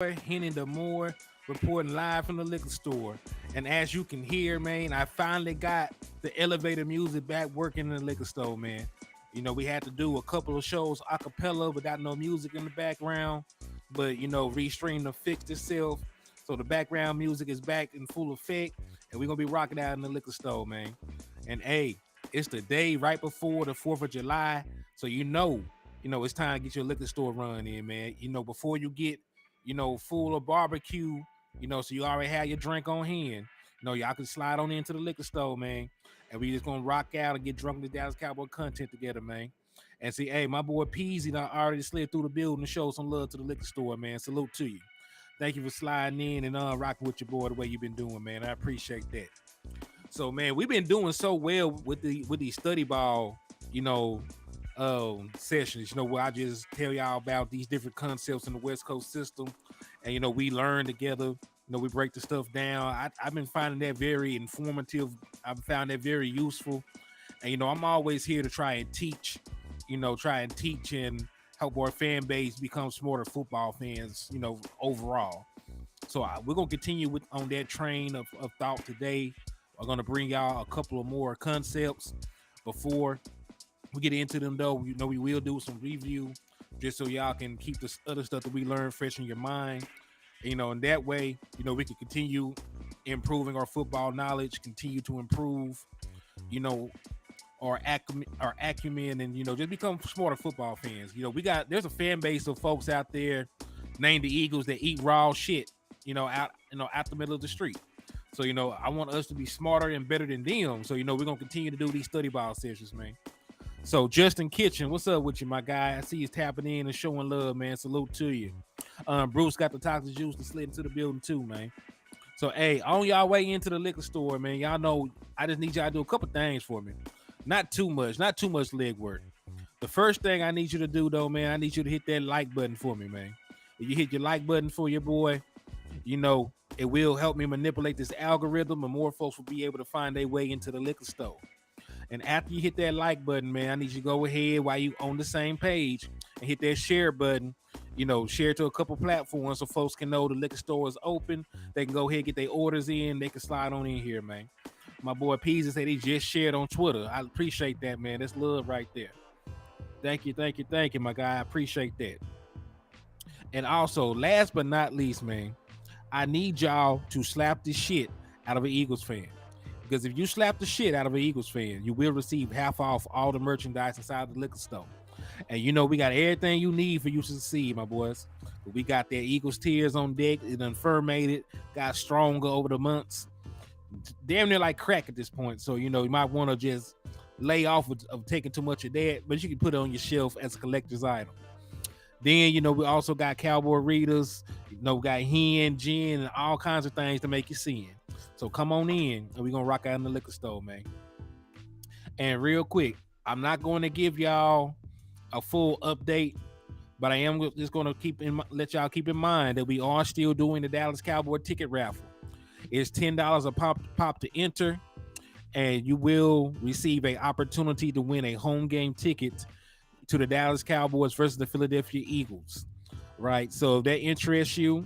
Hennythemoor, reporting live from the liquor store. And as you can hear, man, I finally got the elevator music back working in the liquor store, man. We had to do a couple of shows a cappella without no music in the background, but Restream to fixed itself. So the background music is back in full effect, and we're gonna be rocking out in the liquor store, man. And hey, it's the day right before the 4th of July. So it's time to get your liquor store run in, man. Before you get full of barbecue, so you already have your drink on hand. Y'all can slide on into the liquor store, man. And we just gonna rock out and get drunk with the Dallas Cowboy content together, man. And see, hey, my boy Peasy done already slid through the building to show some love to the liquor store, man. Salute to you. Thank you for sliding in and rocking with your boy the way you've been doing, man. I appreciate that. So, man, we've been doing so well with these study ball, sessions, where I just tell y'all about these different concepts in the West Coast system, and we learn together. We break the stuff down. I've been finding that very informative. I've found that very useful, and I'm always here to try and teach and help our fan base become smarter football fans. Overall. So we're gonna continue on that train of thought today. I'm gonna bring y'all a couple of more concepts before we get into them, though. We will do some review just so y'all can keep the other stuff that we learned fresh in your mind. And that way, we can continue improving our football knowledge, continue to improve, our acumen, and just become smarter football fans. There's a fan base of folks out there named the Eagles that eat raw shit, out the middle of the street. So I want us to be smarter and better than them. So we're gonna continue to do these study ball sessions, man. So Justin Kitchen, what's up with you, my guy? I see he's tapping in and showing love, man. Salute to you. Bruce got the toxic juice to slid into the building too, man. So hey, on y'all way into the liquor store, man. Y'all know I just need y'all to do a couple things for me. Not too much leg work. The first thing I need you to do, though, man, I need you to hit that like button for me, man. If you hit your like button for your boy, it will help me manipulate this algorithm, and more folks will be able to find their way into the liquor store. And after you hit that like button, man, I need you to go ahead while you on the same page and hit that share button. Share to a couple platforms so folks can know the liquor store is open. They can go ahead and get their orders in. They can slide on in here, man. My boy Peasy said he just shared on Twitter. I appreciate that, man. That's love right there. Thank you, my guy. I appreciate that. And also, last but not least, man, I need y'all to slap the shit out of an Eagles fan. Because if you slap the shit out of an Eagles fan, you will receive half off all the merchandise inside the liquor store. And we got everything you need for you to succeed, my boys. We got that Eagles tears on deck. It unfirmated, got stronger over the months. Damn near like crack at this point. So, you might want to just lay off of taking too much of that, but you can put it on your shelf as a collector's item. Then, we also got Cowboy readers, we got hen, gin, and all kinds of things to make you sin. So come on in, and we're going to rock out in the liquor store, man. And real quick, I'm not going to give y'all a full update, but I am just going to let y'all keep in mind that we are still doing the Dallas Cowboy ticket raffle. It's $10 a pop to enter, and you will receive an opportunity to win a home game ticket to the Dallas Cowboys versus the Philadelphia Eagles, right? So if that interests you,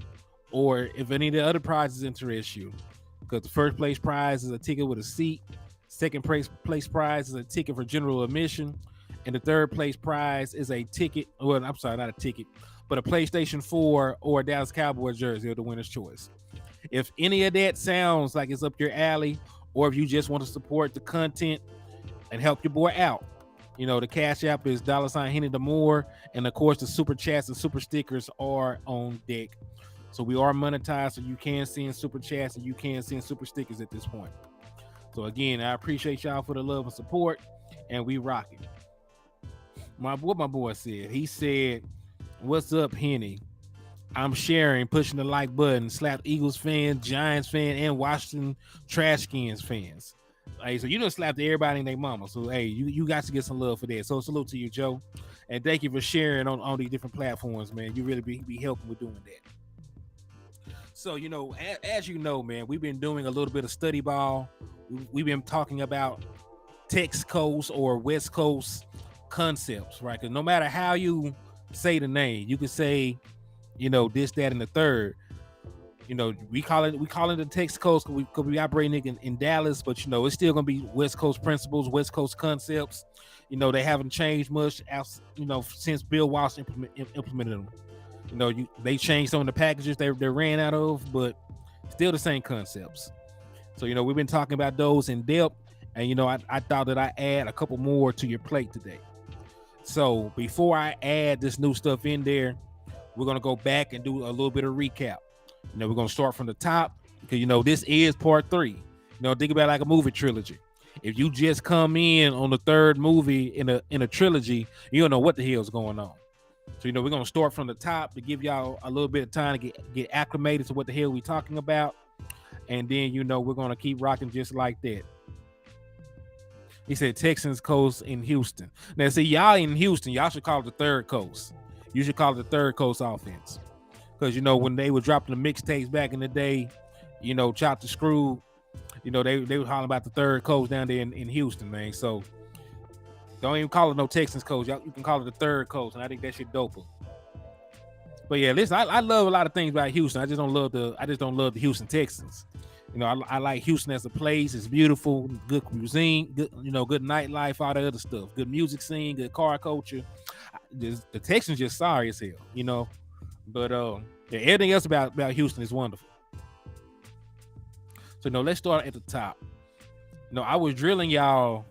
or if any of the other prizes interest you, because the first place prize is a ticket with a seat, second place prize is a ticket for general admission, and the third place prize is a ticket, well, I'm sorry, not a ticket, but a PlayStation 4 or a Dallas Cowboys jersey or the winner's choice. If any of that sounds like it's up your alley, or if you just want to support the content and help your boy out, the Cash App is $Hennythemoor, and of course the super chats and super stickers are on deck. So we are monetized, so you can send super chats and you can send super stickers at this point. So again, I appreciate y'all for the love and support, and we rocking. My boy said, he said, "What's up, Henny? I'm sharing, pushing the like button, slap Eagles fans, Giants fan, and Washington Trash Cans fans." Hey, so you done slapped everybody and their mama. So hey, you got to get some love for that. So salute to you, Joe, and thank you for sharing on these different platforms, man. You really be helping with doing that. So as you know, man, we've been doing a little bit of study ball. We've been talking about Tex Coast or West Coast concepts, right? Because no matter how you say the name, you could say, this, that, and the third. We call it the Texas Coast because we operating in Dallas, but it's still gonna be West Coast principles, West Coast concepts. They haven't changed much since Bill Walsh implemented them. They changed some of the packages they ran out of, but still the same concepts. So we've been talking about those in depth, and I thought that I add a couple more to your plate today. So before I add this new stuff in there, we're gonna go back and do a little bit of recap. We're gonna start from the top because this is part 3. Think about it like a movie trilogy. If you just come in on the third movie in a trilogy, you don't know what the hell's going on. So we're gonna start from the top to give y'all a little bit of time to get acclimated to what the hell we talking about, and then we're gonna keep rocking just like that. He said Texans Coast in Houston. Now see, y'all in Houston, y'all should call it the third coast. You should call it the third coast offense. Because when they were dropping the mixtapes back in the day, Chop the Screw, they were hollering about the third coast down there in Houston, man. So don't even call it no Texans coast. Y'all, you can call it the third coast, and I think that shit doper. But yeah, listen, I love a lot of things about Houston. I just don't love the Houston Texans. I like Houston as a place. It's beautiful, good cuisine, good good nightlife, all the other stuff, good music scene, good car culture. The Texans just sorry as hell, But everything else about Houston is wonderful. So let's start at the top. I was drilling y'all,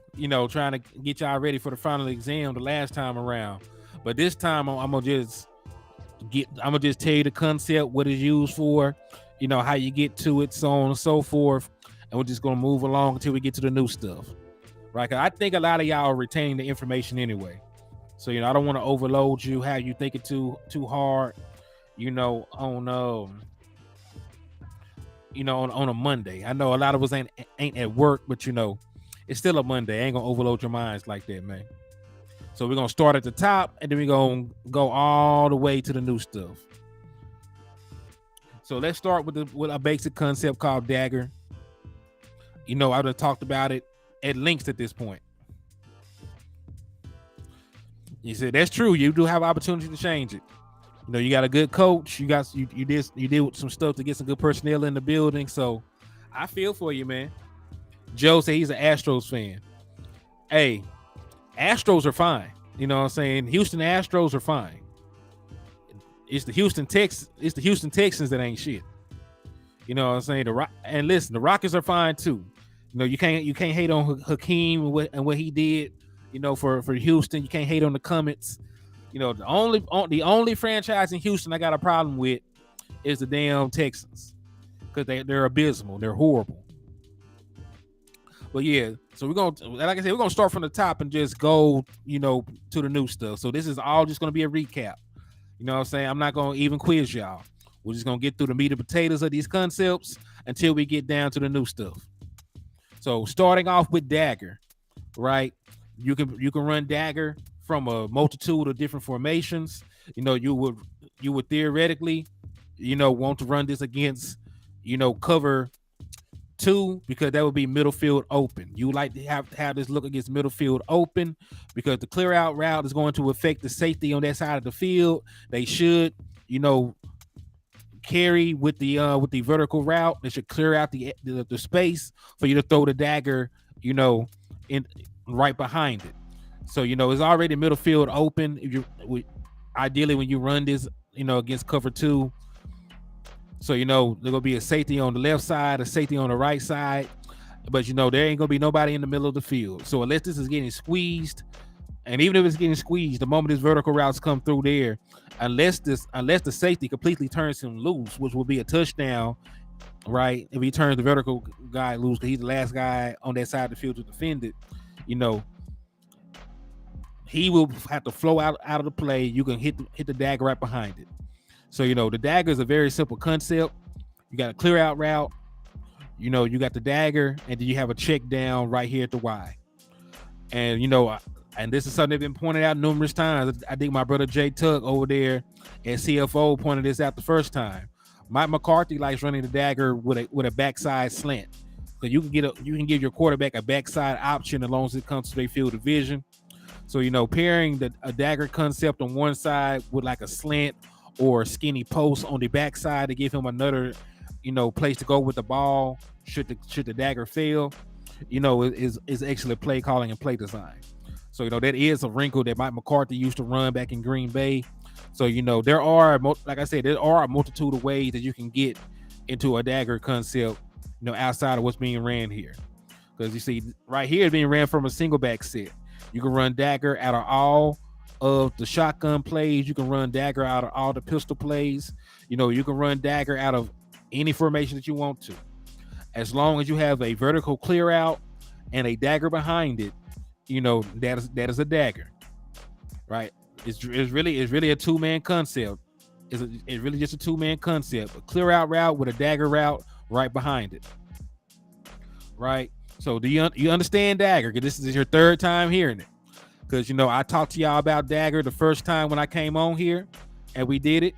trying to get y'all ready for the final exam the last time around. But this time I'm gonna just tell you the concept, what it's used for, how you get to it, so on and so forth. And we're just gonna move along until we get to the new stuff. Right? 'Cause I think a lot of y'all are retaining the information anyway. So I don't want to overload you, have you think it too hard. On a Monday. I know a lot of us ain't at work, but it's still a Monday. I ain't gonna overload your minds like that, man. So we're gonna start at the top, and then we're gonna go all the way to the new stuff. So let's start with a basic concept called dagger. I've done talked about it at length at this point. You said that's true. You do have opportunity to change it. You got a good coach. You did some stuff to get some good personnel in the building. So I feel for you, man. Joe said he's an Astros fan. Hey, Astros are fine. You know what I'm saying? Houston Astros are fine. It's the Houston Texans that ain't shit. You know what I'm saying? And listen, the Rockets are fine too. You can't hate on Hakeem and what he did. For Houston, you can't hate on the Comets. The only franchise in Houston I got a problem with is the damn Texans, because they're abysmal. They're horrible. But yeah, so we're gonna start from the top and just go, to the new stuff. So this is all just gonna be a recap. You know what I'm saying? I'm not gonna even quiz y'all. We're just gonna get through the meat and potatoes of these concepts until we get down to the new stuff. So starting off with dagger, right? You can run dagger from a multitude of different formations. You would theoretically, want to run this against, cover 2, because that would be middle field open. You like to have this look against middle field open, because the clear out route is going to affect the safety on that side of the field. They should, carry with the vertical route. They should clear out the space for you to throw the dagger, in right behind it. So it's already middle field open. Ideally when you run this, against cover 2. So there's gonna be a safety on the left side, a safety on the right side, but there ain't gonna be nobody in the middle of the field. So unless this is getting squeezed, and even if it's getting squeezed, the moment this vertical routes come through there, unless the safety completely turns him loose, which will be a touchdown, right? If he turns the vertical guy loose, because he's the last guy on that side of the field to defend it, he will have to flow out of the play. You can hit the dagger right behind it. So the dagger is a very simple concept. You got a clear out route. You got the dagger, and then you have a check down right here at the Y. And and this is something that's been pointed out numerous times. I think my brother Jay Tuck over there at CFO pointed this out the first time. Mike McCarthy likes running the dagger with a backside slant. So you can give your quarterback a backside option as long as it comes to their field of vision. So pairing a dagger concept on one side with like a slant or skinny post on the backside to give him another, place to go with the ball should the dagger fail. Is excellent play calling and play design. So that is a wrinkle that Mike McCarthy used to run back in Green Bay. So there are, like I said, there are a multitude of ways that you can get into a dagger concept, outside of what's being ran here. Because you see, right here, it's being ran from a single back set. You can run dagger out of all of the shotgun plays. You can run dagger out of all the pistol plays. You can run dagger out of any formation that you want to, as long as you have a vertical clear out and a dagger behind it. That is a dagger, right? It's really a two-man concept. It's really just a two-man concept. A clear out route with a dagger route right behind it, right? So do you understand dagger? Because this is your third time hearing it. Because I talked to y'all about dagger the first time when I came on here, and we did it.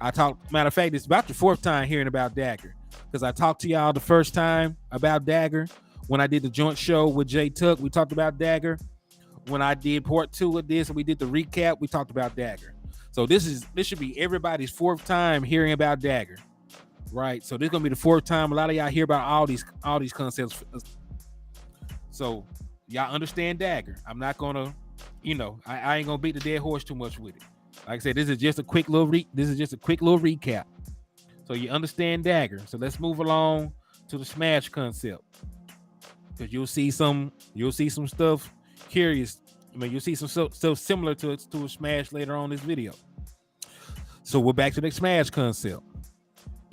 Matter of fact, it's about your fourth time hearing about dagger. Because I talked to y'all the first time about dagger when I did the joint show with Jay Tuck. We talked about dagger. When I did part 2 of this and we did the recap, we talked about dagger. So this should be everybody's fourth time hearing about dagger, right? So this is gonna be the fourth time a lot of y'all hear about all these concepts. So y'all understand dagger. I'm not gonna, I ain't gonna beat the dead horse too much with it. Like I said, this is just a quick little recap. So you understand dagger. So let's move along to the smash concept, because you'll see some stuff curious. You'll see some stuff similar to a smash later on in this video. So we're back to the smash concept,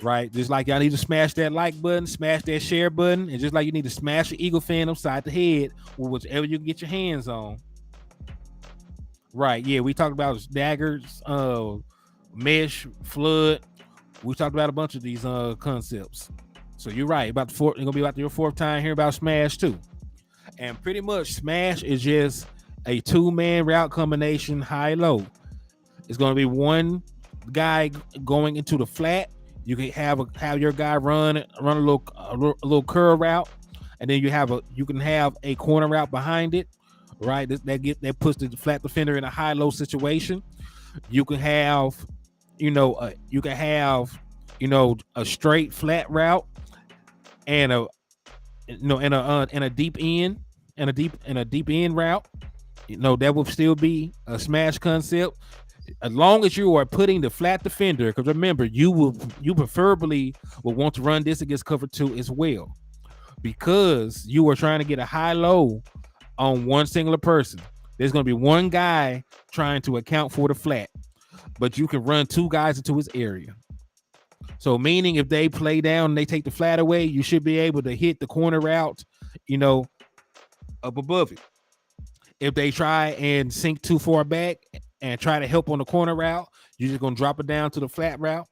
right? Just like y'all need to smash that like button, smash that share button, and just like you need to smash the Eagle fan upside the head with whichever you can get your hands on. Right? Yeah, we talked about daggers, mesh, flood. We talked about a bunch of these concepts. So you're right. It's gonna be about your fourth time hearing about smash too. And pretty much smash is just a two-man route combination high-low. It's going to be one guy going into the flat. You can have your guy run a little curl route, and then you can have a corner route behind it, right? That puts the flat defender in a high-low situation. You can have a straight flat route and a deep end and a deep end route. That will still be a smash concept, as long as you are putting the flat defender. Because remember, you preferably will want to run this against cover 2 as well, because you are trying to get a high-low on one singular person. There's going to be one guy trying to account for the flat, but you can run two guys into his area. So meaning if they play down and they take the flat away, you should be able to hit the corner route, up above it. If they try and sink too far back and try to help on the corner route, you're just going to drop it down to the flat route.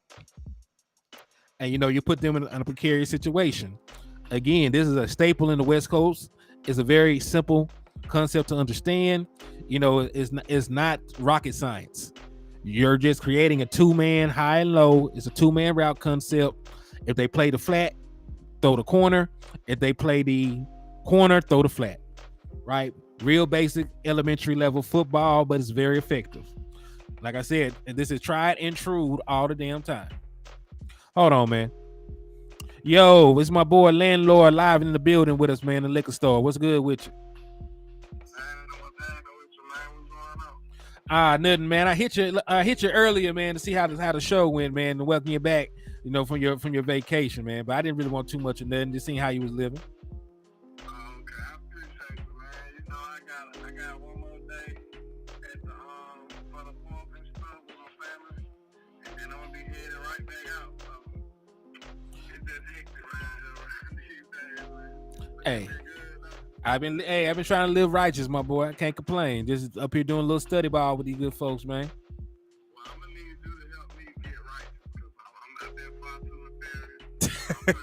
And, you put them in a precarious situation. Again, this is a staple in the West Coast. It's a very simple concept to understand. It's not rocket science. You're just creating a two-man high and low. It's a two-man route concept. If they play the flat, throw the corner. If they play the corner, throw the flat, right? Real basic elementary level football, but it's very effective. Like I said, and this is tried and true all the damn time. Hold on, man. Yo, it's my boy Landlord live in the building with us, man, the liquor store. What's good with you? Nothing, man. I hit you earlier, man, to see how the show went, man, and welcome you back, from your vacation, man. But I didn't really want too much of nothing, just seeing how you was living. Hey, I've been trying to live righteous, my boy. I can't complain. Just up here doing a little study ball with these good folks, man. Well, I'm gonna need you to help me get right, because I'm not that far to the I'm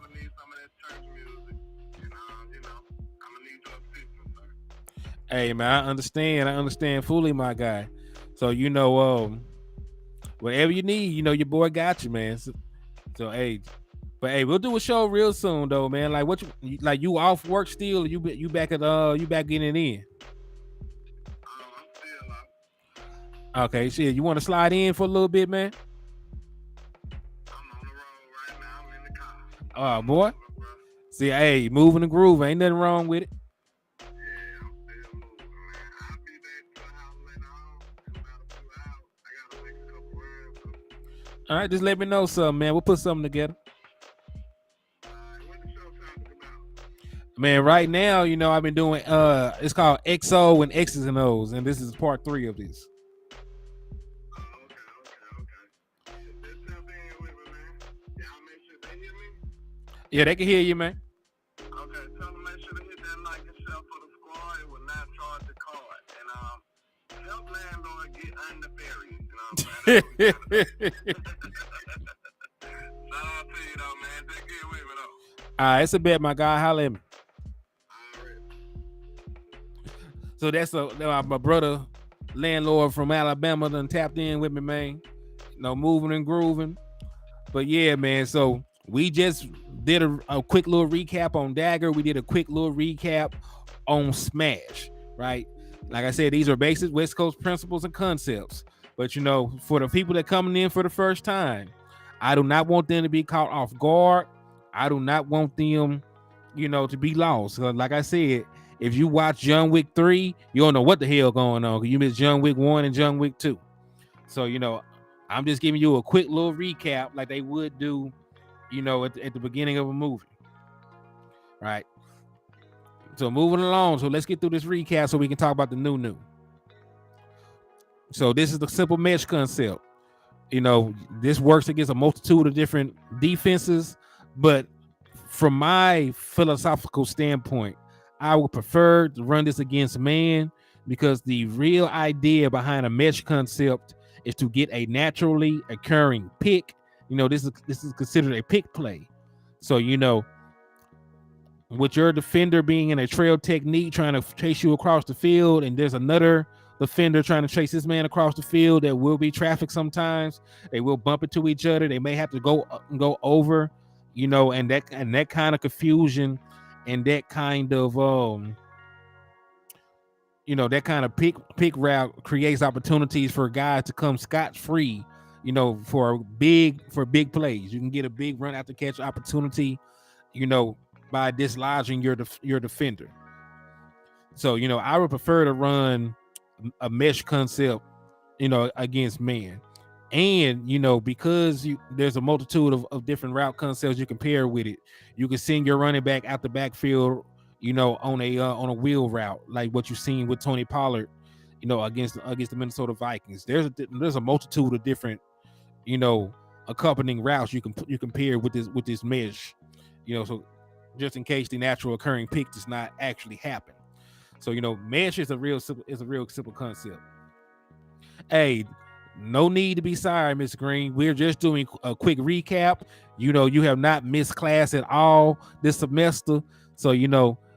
gonna need some of that church music, and I'm gonna need your assistance, sir. Hey, man, I understand fully, my guy. So whatever you need, your boy got you, man. So hey. But hey, we'll do a show real soon, though, man. Like, you off work still? Or you back at you back getting it in? I'm still off. Okay, shit. You want to slide in for a little bit, man? I'm on the road right now. I'm in the car. Oh, I'm boy. moving, bro. See, hey, moving the groove. Ain't nothing wrong with it. Yeah, I'm still moving, man. I'll be back to the house later on in about a few hours. I gotta make a couple runs. All right, just let me know something, man. We'll put something together. What the show topic about? Man, right now, I've been doing it's called XO and X's and O's, and this is part 3 of this. Oh, okay. Just tap in with me, man. Y'all make sure they hear me. Yeah, they can hear you, man. Okay, tell them make sure to hit that like and share for the squad. It will not charge the card. And help landlord get undefarious. You know what I'm saying? Shout out to you though, man. Take care with me though. All right, it's a bet, my guy. Holla at me. So that's my brother, landlord from Alabama, done tapped in with me, man. Moving and grooving. But yeah, man. So we just did a quick little recap on Dagger. We did a quick little recap on Smash, right? Like I said, these are basic West Coast principles and concepts. But for the people that coming in for the first time, I do not want them to be caught off guard. I do not want them, to be lost. Like I said, if you watch John Wick 3, you don't know what the hell going on. You missed John Wick 1 and John Wick 2. So, I'm just giving you a quick little recap like they would do, at the beginning of a movie. Right. So moving along. So let's get through this recap so we can talk about the new. So this is the simple mesh concept. This works against a multitude of different defenses, but from my philosophical standpoint, I would prefer to run this against man because the real idea behind a mesh concept is to get a naturally occurring pick. This is considered a pick play. So, with your defender being in a trail technique trying to chase you across the field, and there's another defender trying to chase this man across the field, there will be traffic sometimes. They will bump into each other. They may have to go over, and that kind of confusion and that kind of that kind of pick route creates opportunities for guys to come scot-free, for big plays. You can get a big run after catch opportunity, by dislodging your defender. So, I would prefer to run a mesh concept, against man. And, because there's a multitude of different route concepts you can pair with it, you can send your running back out the backfield, on a wheel route, like what you've seen with Tony Pollard, against the Minnesota Vikings. There's a multitude of different, accompanying routes you can pair with this mesh, so just in case the natural occurring pick does not actually happen. So, mesh is a real simple concept. Hey, no need to be sorry, Miss Green. We're just doing a quick recap. You have not missed class at all this semester. So,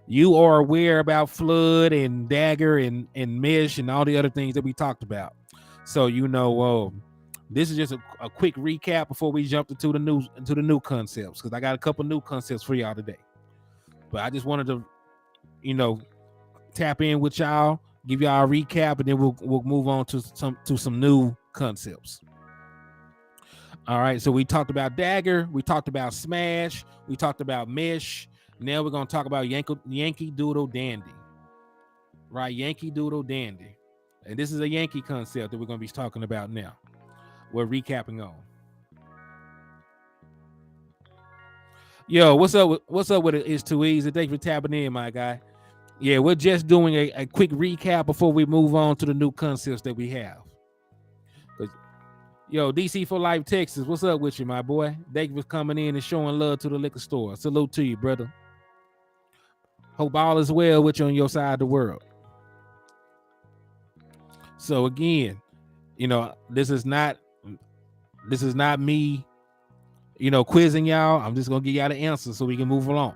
you are aware about flood and dagger and mesh and all the other things that we talked about. So, this is just a quick recap before we jump into the new concepts, because I got a couple new concepts for y'all today. But I just wanted to, tap in with y'all, give y'all a recap, and then we'll move on to some new concepts. All right, so we talked about Dagger, we talked about Smash, we talked about Mesh. Now we're gonna talk about Yankee Doodle Dandy. Right, Yankee Doodle Dandy. And this is a Yankee concept that we're gonna be talking about now. We're recapping on. Yo, what's up with it? It's too easy. Thanks for tapping in, my guy. Yeah, we're just doing a quick recap before we move on to the new concepts that we have. Yo, DC for Life, Texas, what's up with you, my boy? Thank you for coming in and showing love to the liquor store. Salute to you, brother. Hope all is well with you on your side of the world. So again, this is not me, quizzing y'all. I'm just gonna give y'all the answer so we can move along.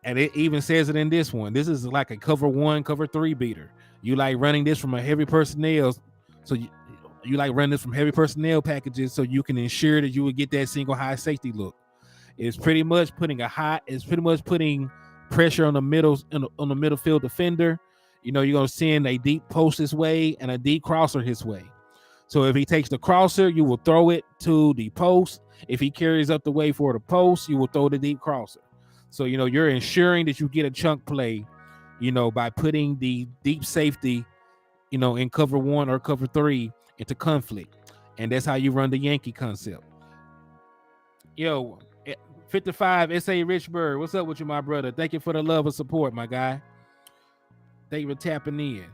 And it even says it in this one. This is like a cover 1, cover 3 beater. You like running this from a heavy personnel, so you like running this from heavy personnel packages so you can ensure that you would get that single high safety look. It's pretty much putting pressure on the middle field defender. you're going to send a deep post his way and a deep crosser his way. So if he takes the crosser, you will throw it to the post. If he carries up the way for the post, you will throw the deep crosser. So, you're ensuring that you get a chunk play, by putting the deep safety, in cover 1 or cover 3 into conflict. And that's how you run the Yankee concept. 55 S.A. Richburg, what's up with you, my brother? Thank you for the love and support, my guy. Thank you for tapping in.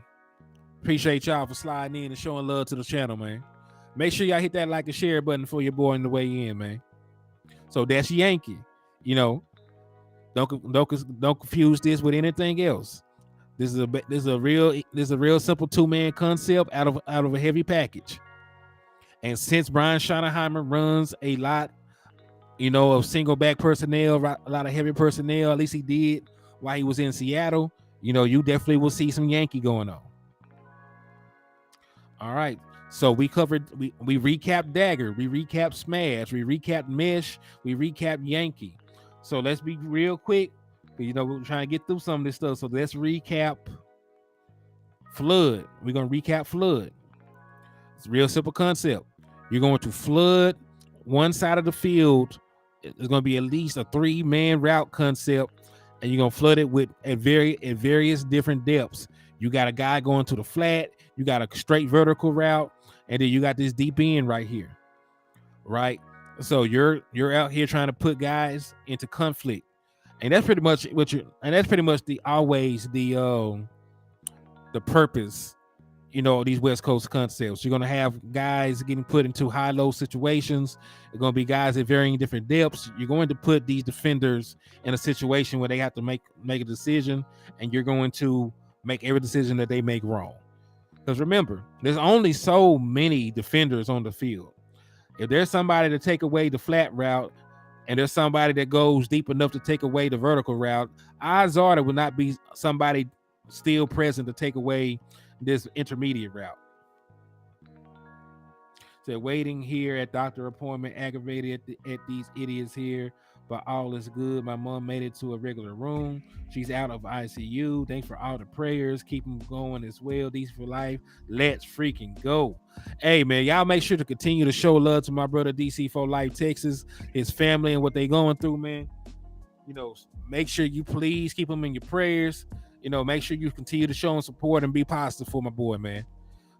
Appreciate y'all for sliding in and showing love to the channel, man. Make sure y'all hit that like and share button for your boy on the way in, man. So that's Yankee. Don't confuse this with anything else. This is a real simple 2-man concept out of a heavy package. And since Brian Schottenheimer runs a lot, of single back personnel, a lot of heavy personnel, at least he did while he was in Seattle, you definitely will see some Yankee going on. All right. So we recapped Dagger, we recapped Smash, we recapped Mesh, we recapped Yankee. So let's be real quick. We're trying to get through some of this stuff. So let's recap Flood. We're going to recap Flood. It's a real simple concept. You're going to flood one side of the field. There's going to be at least a 3-man route concept, and you're going to flood it with at various different depths. You got a guy going to the flat. You got a straight vertical route, and then you got this deep end right here, right? So you're out here trying to put guys into conflict, and that's pretty much the purpose. These West Coast concepts. You're going to have guys getting put into high-low situations. They're going to be guys at varying different depths. You're going to put these defenders in a situation where they have to make a decision, and you're going to make every decision that they make wrong. Because remember, there's only so many defenders on the field. If there's somebody to take away the flat route, and there's somebody that goes deep enough to take away the vertical route, odds are there will not be somebody still present to take away this intermediate route. So waiting here at doctor appointment, aggravated at these idiots here, but all is good. My mom made it to a regular room. She's out of ICU. Thanks for all the prayers. Keep them going as well. These for life. Let's freaking go. Hey, man, y'all make sure to continue to show love to my brother DC for Life Texas, his family, and what they going through, man. Make sure you please keep them in your prayers. Make sure you continue to show them support and be positive for my boy, man.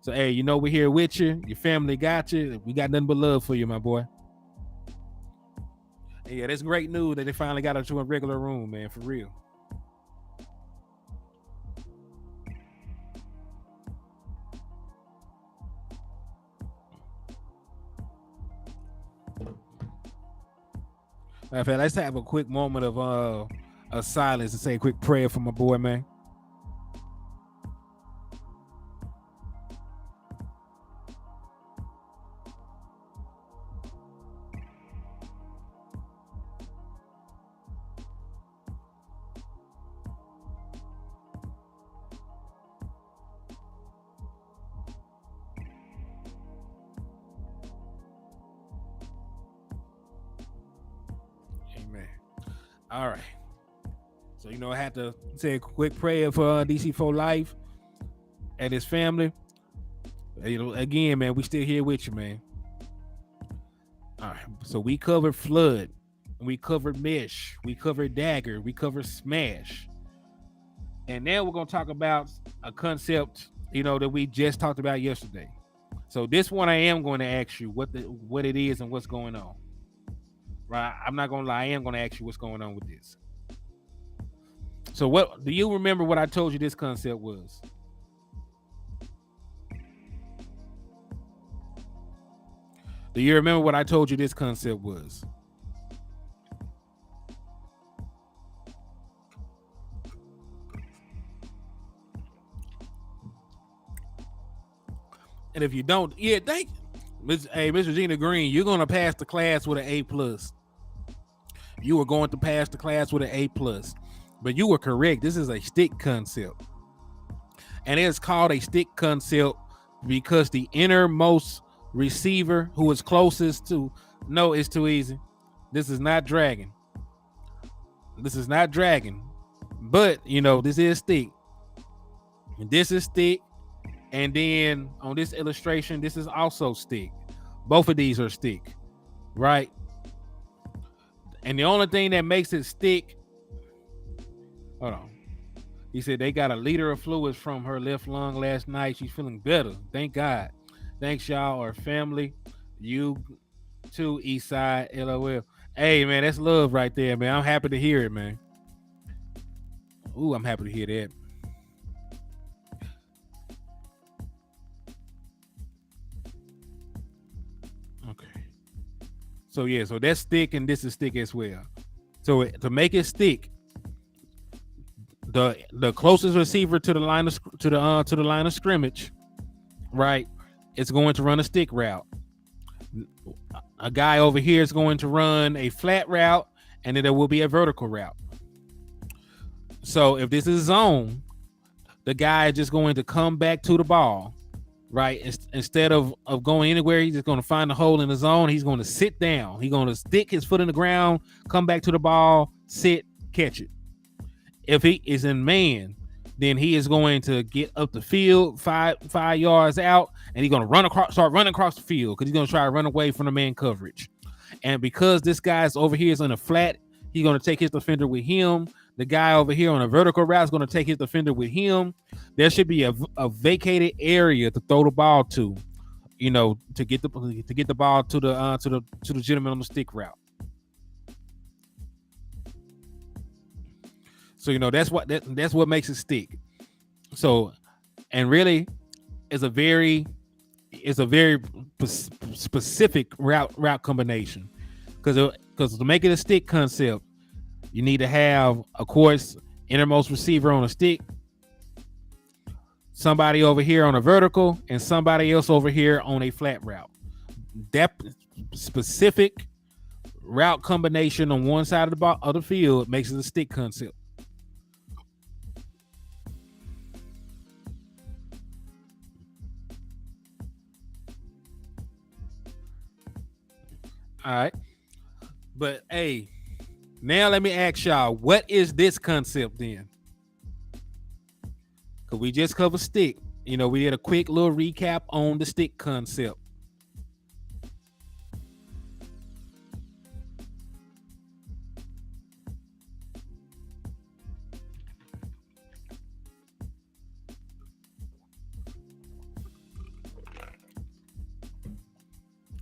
So, hey, we're here with you. Your family got you. We got nothing but love for you, my boy. And yeah, that's great news that they finally got into a regular room, man, for real. Matter of fact, let's have a quick moment of silence and say a quick prayer for my boy, man. Amen. All right. So, I had to say a quick prayer for DC4 Life and his family. Again, man, we still here with you, man. All right. So we covered Flood. We covered Mesh. We covered Dagger. We covered Smash. And now we're going to talk about a concept, that we just talked about yesterday. So this one I am going to ask you what it is and what's going on. Right? I'm not going to lie. I am going to ask you what's going on with this. So what do you remember what I told you this concept was? Do you remember what I told you this concept was? And if you don't, thank you. Hey, Miss Regina Green, you're going to pass the class with an A+. You were going to pass the class with an A+. But you were correct. This is a stick concept. And it's called a stick concept because the innermost receiver who is closest to, no, it's too easy. This is not dragon. This is not dragon. But, this is stick. This is stick. And then on this illustration, this is also stick. Both of these are stick, right? And the only thing that makes it stick, hold on. He said they got a liter of fluids from her left lung last night. She's feeling better. Thank God. Thanks, y'all, our family. You too, Eastside, LOL. Hey, man, that's love right there, man. I'm happy to hear it, man. Ooh, I'm happy to hear that. Okay. So yeah, so that's stick and this is stick as well. So to make it stick, the closest receiver to the line of to the line of scrimmage, right? It's going to run a stick route. A guy over here is going to run a flat route, and then there will be a vertical route. So if this is zone, the guy is just going to come back to the ball, right? Instead of going anywhere, he's just going to find a hole in the zone. He's going to sit down. He's going to stick his foot in the ground, come back to the ball, sit, catch it. If he is in man, then he is going to get up the field 5 yards out, and he's going to start running across the field because he's going to try to run away from the man coverage. And because this guy's over here is on a flat, he's going to take his defender with him. The guy over here on a vertical route is going to take his defender with him. There should be a vacated area to throw the ball to, to get the ball to the gentleman on the stick route. So that's what makes it stick. So, and really, it's a very specific route combination because to make it a stick concept, you need to have, of course, innermost receiver on a stick, somebody over here on a vertical, and somebody else over here on a flat route. That specific route combination on one side of the field makes it a stick concept. All right. But hey, now let me ask y'all, what is this concept then? Because we just covered stick. We did a quick little recap on the stick concept.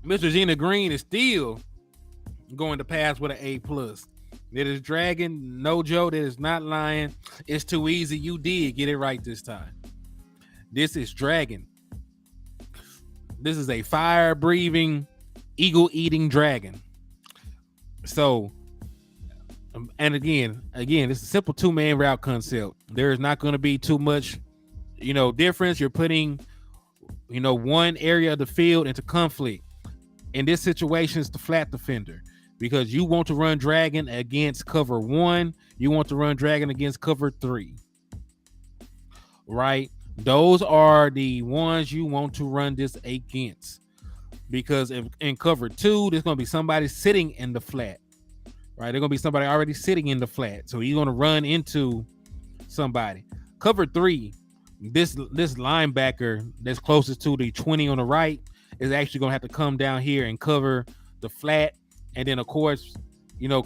Mr. Gina Green is still going to pass with an A+. That is dragging. No, Joe, that is not lying. It's too easy. You did get it right this time. This is dragon. This is a fire-breathing, eagle-eating dragon. So, and again, it's a simple two-man route concept. There is not going to be too much, difference. You're putting, one area of the field into conflict. In this situation, it's the flat defender. Because you want to run dragon against cover 1, you want to run dragon against cover 3, right? Those are the ones you want to run this against. Because if in cover 2, there's going to be somebody sitting in the flat, right? There's going to be somebody already sitting in the flat, so you're going to run into somebody. Cover 3, this linebacker that's closest to the 20 on the right is actually going to have to come down here and cover the flat. And then, of course,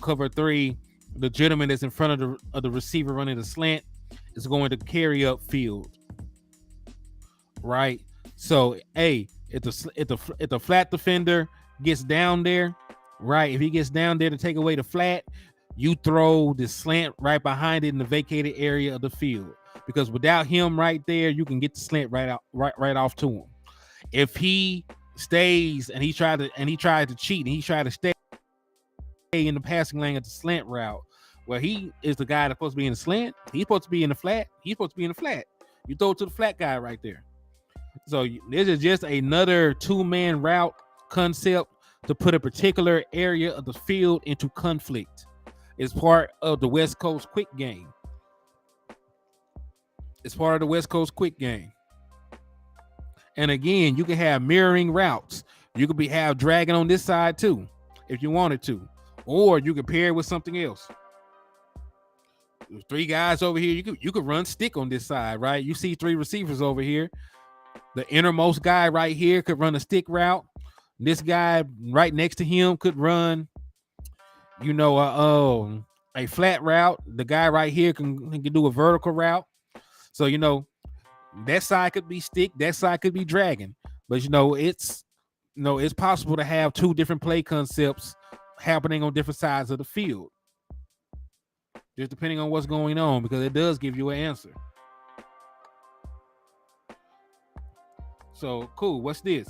cover 3, the gentleman that's in front of the receiver running the slant is going to carry up field, right? So, if the flat defender gets down there, right? If he gets down there to take away the flat, you throw the slant right behind it in the vacated area of the field. Because without him right there, you can get the slant right off to him. If he stays and he tried to cheat and he tried to stay in the passing lane at the slant route, where he is the guy that's supposed to be in the slant, he's supposed to be in the flat. He's supposed to be in the flat. You throw it to the flat guy right there. So this is just another two-man route concept to put a particular area of the field into conflict. It's part of the West Coast quick game. And again, you can have mirroring routes. You could have dragon on this side too, if you wanted to. Or you can pair it with something else. Three guys over here. You could run stick on this side, right? You see three receivers over here. The innermost guy right here could run a stick route. This guy right next to him could run, a flat route. The guy right here can do a vertical route. So that side could be stick, that side could be dragon. But it's possible to have two different play concepts happening on different sides of the field, just depending on what's going on, because it does give you an answer. So cool. What's this?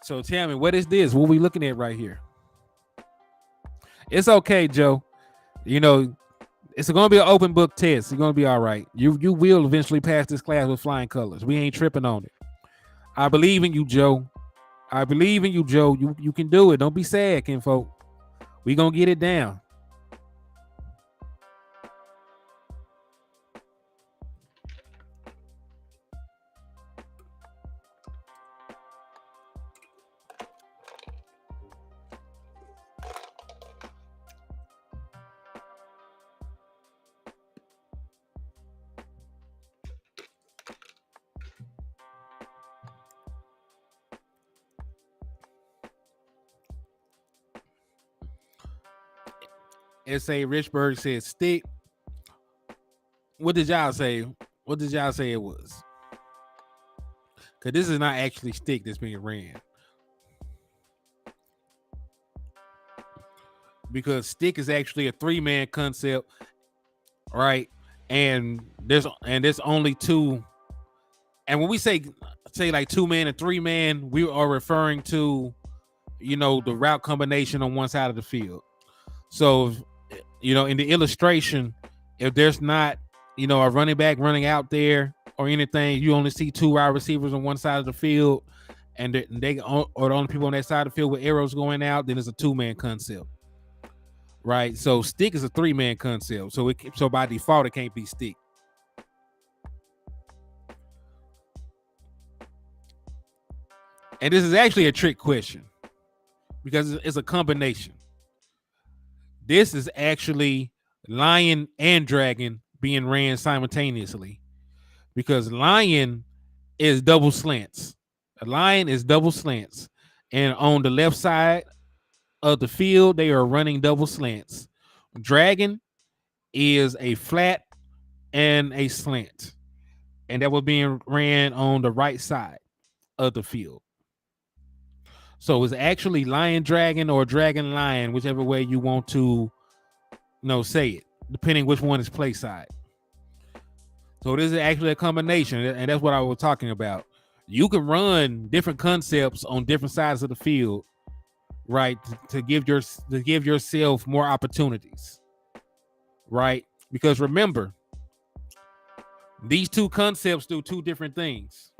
So tell me, what is this? What we looking at right here? It's okay, Joe. It's going to be an open book test. You're going to be all right. You will eventually pass this class with flying colors. We ain't tripping on it. I believe in you, Joe. I believe in you, Joe. You can do it. Don't be sad, kinfolk. We going to get it down. S.A. Richburg said stick. What did y'all say? What did y'all say it was? Because this is not actually stick that's being ran. Because stick is actually a 3-man concept, right? And there's only two. And when we say like 2-man and 3-man, we are referring to, the route combination on one side of the field. So, in the illustration, if there's not, a running back running out there or anything, you only see 2 wide receivers on one side of the field, and they or the only people on that side of the field with arrows going out, then it's a 2-man concept, right? So stick is a 3-man concept. So by default, it can't be stick. And this is actually a trick question because it's a combination. This is actually lion and dragon being ran simultaneously, because lion is double slants. A lion is double slants. And on the left side of the field, they are running double slants. Dragon is a flat and a slant. And that was being ran on the right side of the field. So it's actually lion dragon or dragon lion, whichever way you want to say it, depending which one is play side. So this is actually a combination, and that's what I was talking about. You can run different concepts on different sides of the field, right, to give yourself more opportunities, right? Because remember, these two concepts do two different things.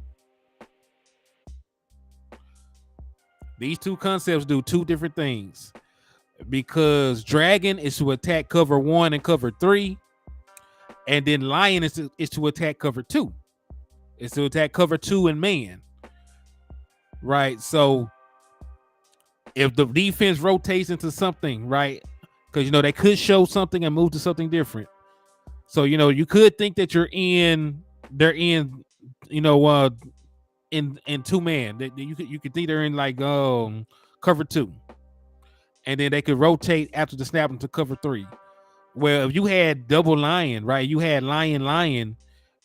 These two concepts do two different things, because dragon is to attack cover 1 and cover 3, and then lion is to attack cover 2. It's to attack cover 2 and man, right? So if the defense rotates into something, right, because they could show something and move to something different. So you could think that they're in in 2-man. That you could think they're in like cover 2, and then they could rotate after the snap into cover 3. Well, if you had double lion, right, you had lion,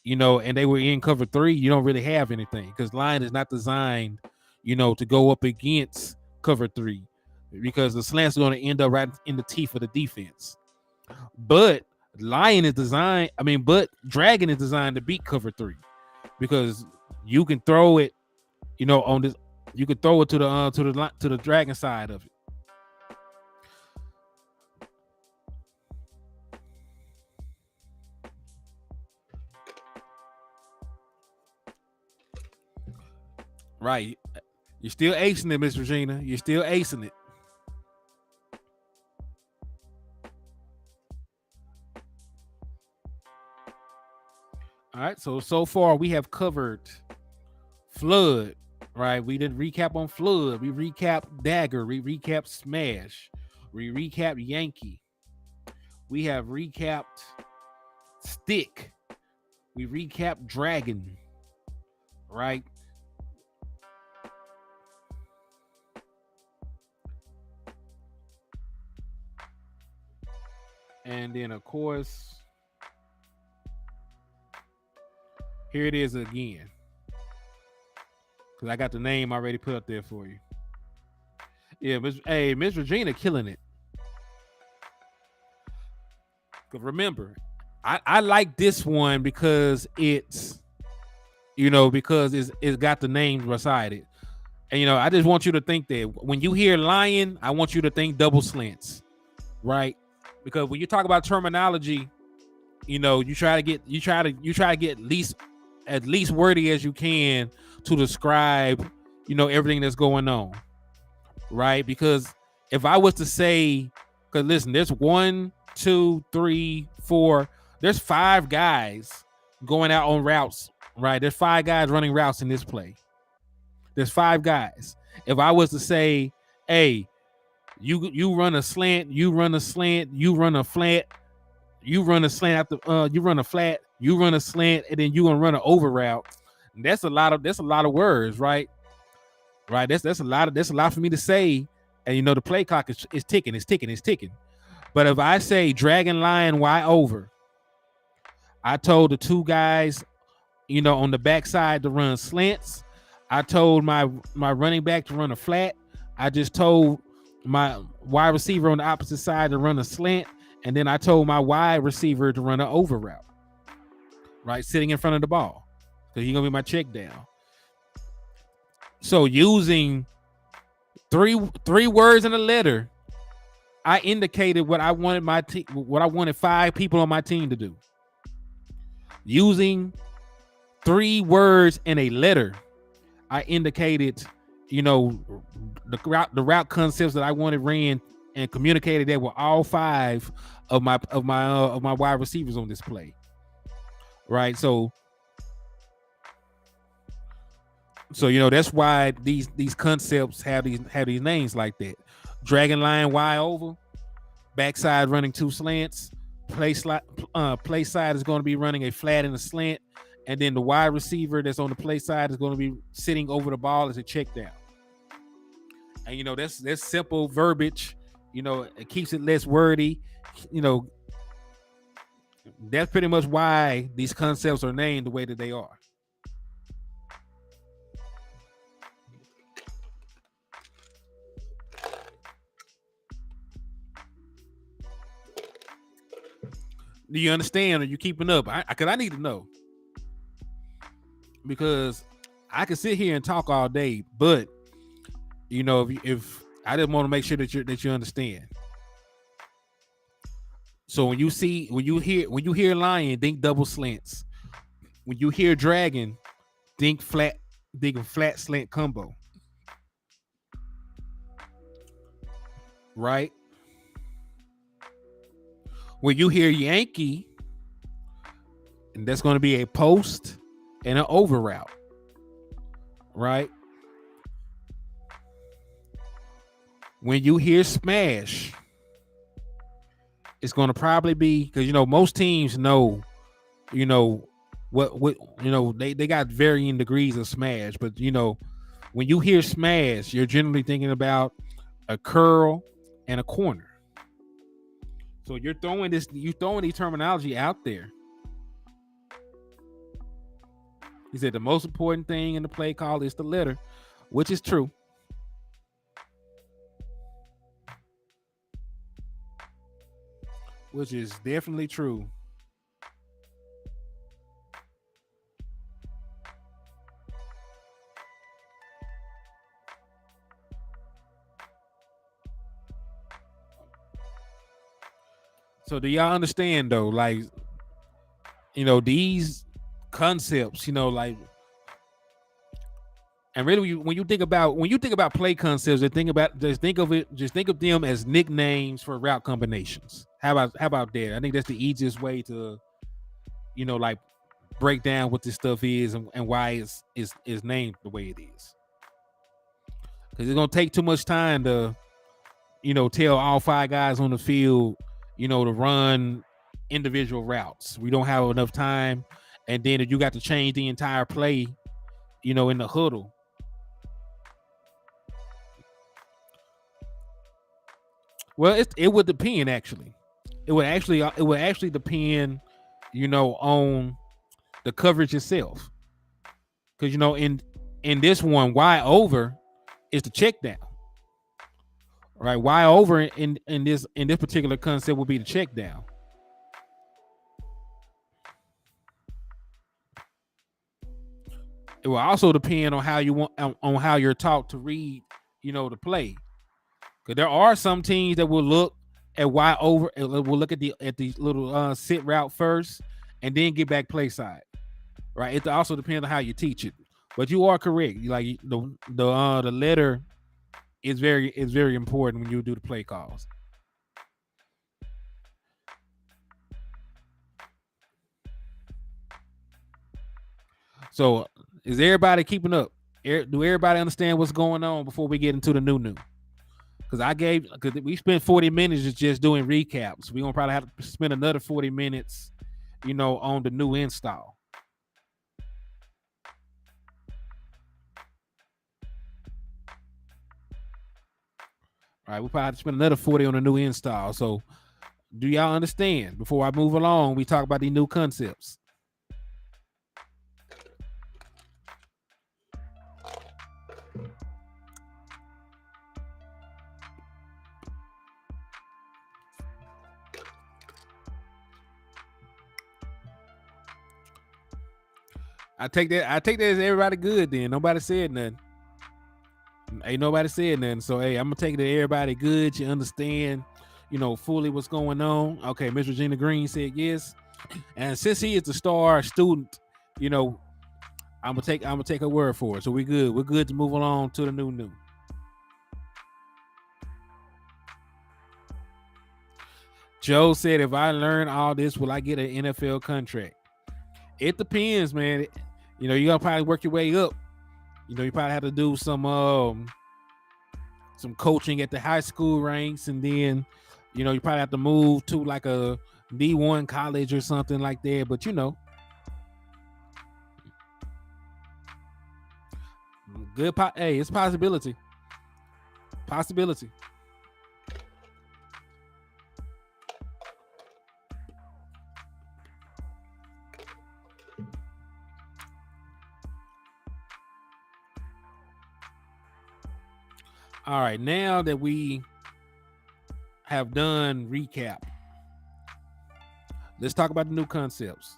and they were in cover 3, you don't really have anything, because lion is not designed, to go up against cover 3, because the slants are going to end up right in the teeth of the defense. But dragon is designed to beat cover 3, because you can throw it, on this, you can throw it to the dragon side of it. Right. You're still acing it, Miss Regina. You're still acing it. All right. So far we have covered flood, right? We did recap on Flood. We recap Dagger. We recap Smash. We recap Yankee. We have recapped Stick. We recap Dragon, right? And then of course, here it is again. Cause I got the name already put up there for you. Yeah, Miss Regina killing it. Cause remember, I like this one because because it's got the name beside it. And I just want you to think that when you hear lion, I want you to think double slants, right? Because when you talk about terminology, you try to get at least wordy as you can to describe, everything that's going on, right? Because if I was to say, because listen, there's 1, 2, 3, 4, there's 5 guys going out on routes, right? There's 5 guys running routes in this play. There's 5 guys. If I was to say, hey, you run a slant, you run a slant, you run a flat, you run a slant after you run a flat, you run a slant, and then you gonna run an over route. That's a lot of words, right? Right. That's a lot for me to say. And the play clock is ticking, it's ticking, it's ticking. But if I say dragon lion Y over, I told the 2 guys, on the backside to run slants. I told my running back to run a flat. I just told my wide receiver on the opposite side to run a slant. And then I told my wide receiver to run an over route, right? Sitting in front of the ball. Because he's going to be my check down. So using three words in a letter, I indicated what I wanted what I wanted 5 people on my team to do. Using 3 words in a letter, I indicated, the route concepts that I wanted ran and communicated that with all 5 of my wide receivers on this play. Right. So that's why these concepts have these names like that. Dragon Lion Y over, backside running 2 slants, play side is going to be running a flat and a slant, and then the wide receiver that's on the play side is going to be sitting over the ball as a check down. And that's simple verbiage. It keeps it less wordy. That's pretty much why these concepts are named the way that they are. Do you understand? Are you keeping up? Because I need to know. Because I can sit here and talk all day, but if I just want to make sure that you understand. So when you hear lion, think double slants. When you hear dragon, think flat slant combo. Right? When you hear Yankee, and that's going to be a post and an over route. Right? When you hear smash, it's going to probably be, because most teams know, what they got varying degrees of smash, but when you hear smash, you're generally thinking about a curl and a corner. So you're throwing the terminology out there. He said the most important thing in the play call is the letter, which is true. Which is definitely true. So do y'all understand though? Like, these concepts, like, and really when you think about play concepts, just think of them as nicknames for route combinations. How about that? I think that's the easiest way to, like, break down what this stuff is and why it's named the way it is. because it's gonna take too much time to, tell all 5 guys on the field, to run individual routes. We don't have enough time, and then if you got to change the entire play, in the huddle. Well, it would depend actually. It would actually depend, on the coverage itself. Because in this one, wide over is the check down. Right? Wide over in this particular concept would be the check down. It will also depend on how you want on how you're taught to read, the play. Because there are some teams that will look at wide over, will look at the little sit route first, and then get back play side. Right. It also depends on how you teach it. But you are correct. Like the letter is very important when you do the play calls. So is everybody keeping up? Do everybody understand what's going on before we get into the new? Because we spent 40 minutes just doing recaps. We're gonna probably have to spend another 40 minutes, on the new install. All right, we probably have to spend another 40 on the new install. So do y'all understand? Before I move along, we talk about these new concepts. I take that as everybody good then. Nobody said nothing. Ain't nobody said nothing. So hey, I'm gonna take it that everybody good. You understand, fully what's going on. Okay, Miss Regina Green said yes. And since he is the star student, I'm gonna take her word for it. So we good. We're good to move along to the new. Joe said, if I learn all this, will I get an NFL contract? It depends, man. You gotta probably work your way up. You probably have to do some coaching at the high school ranks, and then you probably have to move to like a D1 college or something like that. But hey, it's possibility. All right, now that we have done recap, let's talk about the new concepts.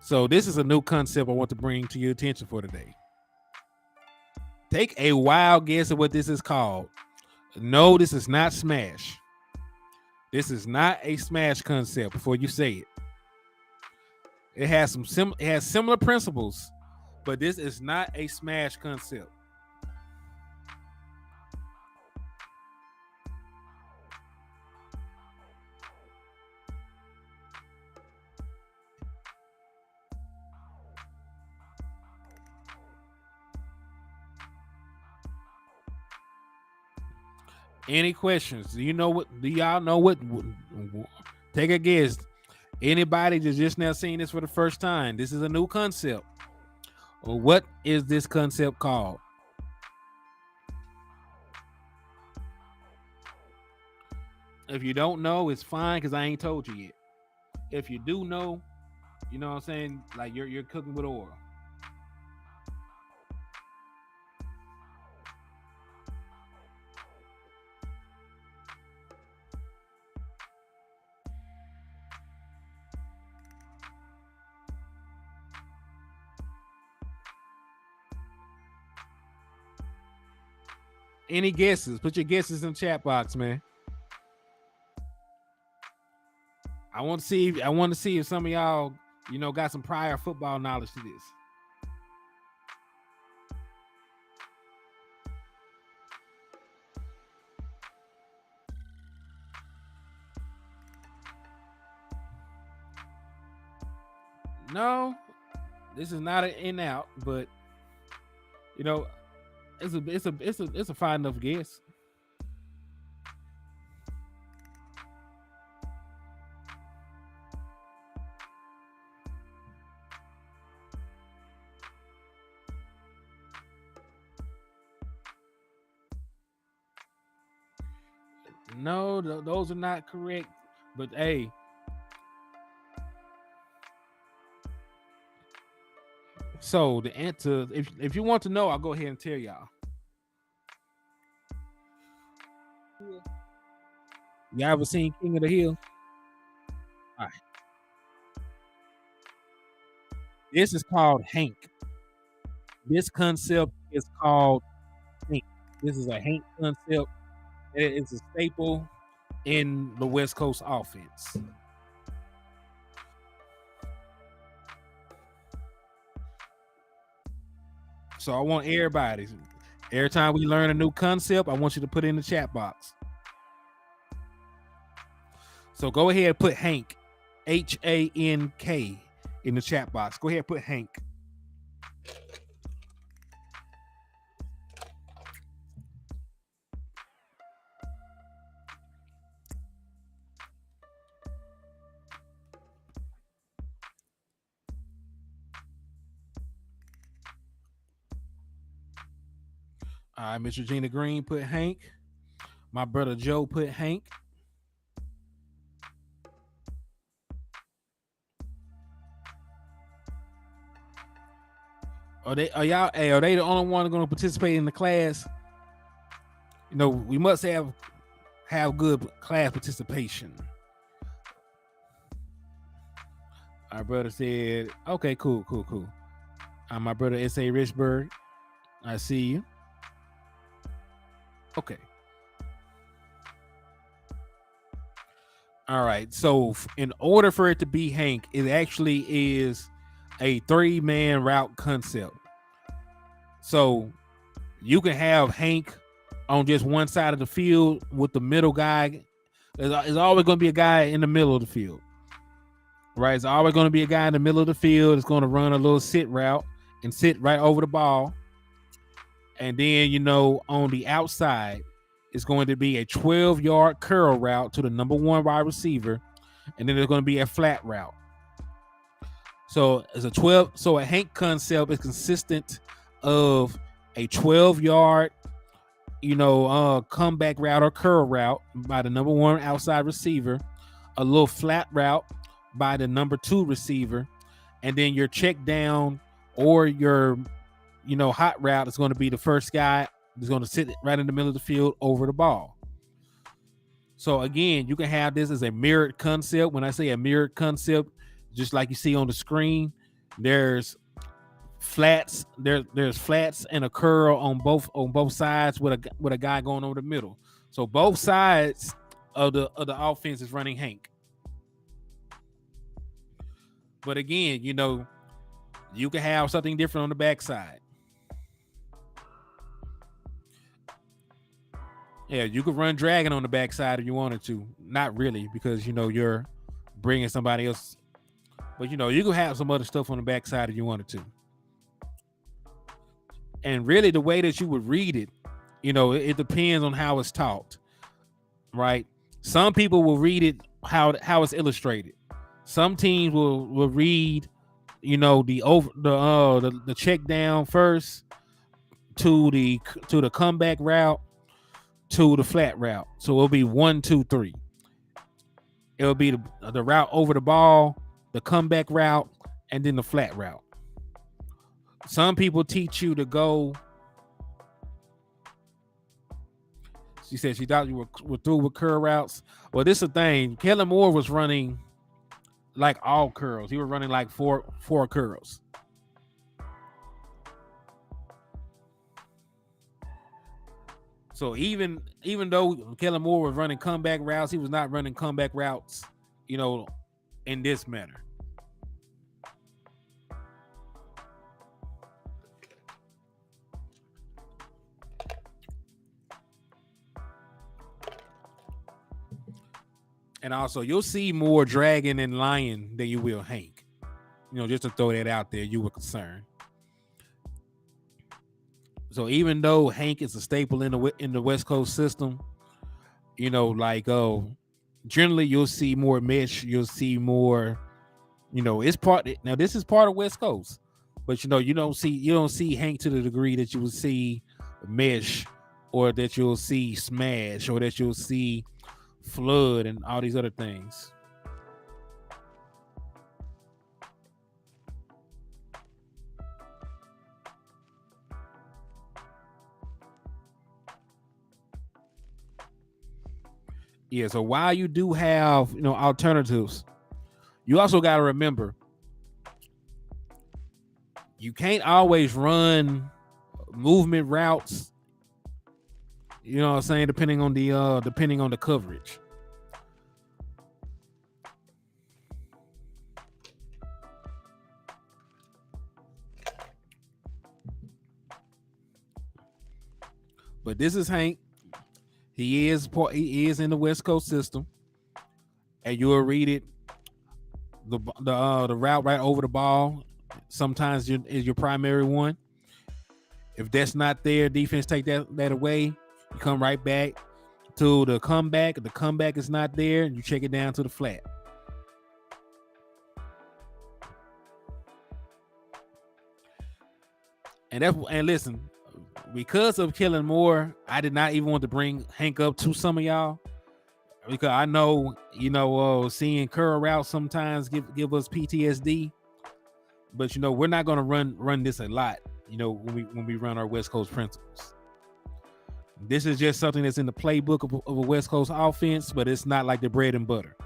So this is a new concept I want to bring to your attention for today. Take a wild guess at what this is called. No, this is not Smash. This is not a Smash concept before you say it. It has similar principles, but this is not a Smash concept. Any questions? Do y'all know what? Take a guess. Anybody that's just now seeing this for the first time, this is a new concept. What is this concept called? If you don't know, it's fine because I ain't told you yet. If you do know, you know what I'm saying? Like you're cooking with oil. Any guesses? Put your guesses in the chat box, man. I want to see if some of y'all, got some prior football knowledge to this. No, this is not an in out, but you know, it's a fine enough guess. No, those are not correct. But hey, so the answer, if you want to know, I'll go ahead and tell y'all. Y'all ever seen King of the Hill? All right. This is called Hank. This concept is called Hank. This is a Hank concept. It's a staple in the West Coast offense. So I want everybody. Every time we learn a new concept, I want you to put it in the chat box. So go ahead and put Hank, Hank, in the chat box. Go ahead and put Hank. All right, Miss Regina Green put Hank. My brother Joe put Hank. Are y'all? Hey, are they the only one going to participate in the class? You know, we must have good class participation. Our brother said, "Okay, cool. My brother S.A. Richburg, I see you. Okay. All right. So in order for it to be Hank, it actually is a 3-man route concept. So you can have Hank on just one side of the field with the middle guy. There's always going to be a guy in the middle of the field, right? It's always going to be a guy in the middle of the field. It's going to run a little sit route and sit right over the ball. And then, on the outside, it's going to be a 12-yard curl route to the number 1 wide receiver. And then there's going to be a flat route. So a Hank concept is consistent of a 12-yard, comeback route or curl route by the number 1 outside receiver, a little flat route by the number 2 receiver, and then your check down or your hot route is going to be the first guy that's going to sit right in the middle of the field over the ball. So again, you can have this as a mirrored concept. When I say a mirrored concept, just like you see on the screen, there's flats. There's flats and a curl on both sides with a guy going over the middle. So both sides of the offense is running Hank. But again, you can have something different on the backside. Yeah, you could run Dragon on the backside if you wanted to. Not really, because you're bringing somebody else. But you could have some other stuff on the backside if you wanted to. And really, the way that you would read it, it depends on how it's taught, right? Some people will read it how it's illustrated. Some teams will read, the check down first to the comeback route to the flat route. So it'll be 1, 2, 3. It'll be the route over the ball, the comeback route, and then the flat route. Some people teach you to go. She said she thought you were through with curl routes. Well, this is the thing. Kellen Moore was running like all curls. He was running like four curls. So even though Kellen Moore was running comeback routes, he was not running comeback routes, in this manner. And also, you'll see more Dragon and Lion than you will Hank. just to throw that out there, you were concerned. So even though Hank is a staple in the West Coast system, like generally you'll see more mesh, you'll see more, it's part now this is part of West Coast, but you don't see Hank to the degree that you will see mesh, or that you'll see smash, or that you'll see flood and all these other things. Yeah, so while you do have alternatives, you also got to remember you can't always run movement routes. You know what I'm saying? Depending on the coverage. But this is Hank. He is in the West Coast system, and you'll read it. The route right over the ball sometimes is your primary one. If that's not there, defense take that away. You come right back to the comeback. If the comeback is not there, you check it down to the flat. And listen, because of Kellen Moore, I did not even want to bring Hank up to some of y'all, because I know seeing curl routes sometimes give us PTSD, but we're not going to run this a lot. When we run our West Coast principles, this is just something that's in the playbook of a West Coast offense, but it's not like the bread and butter.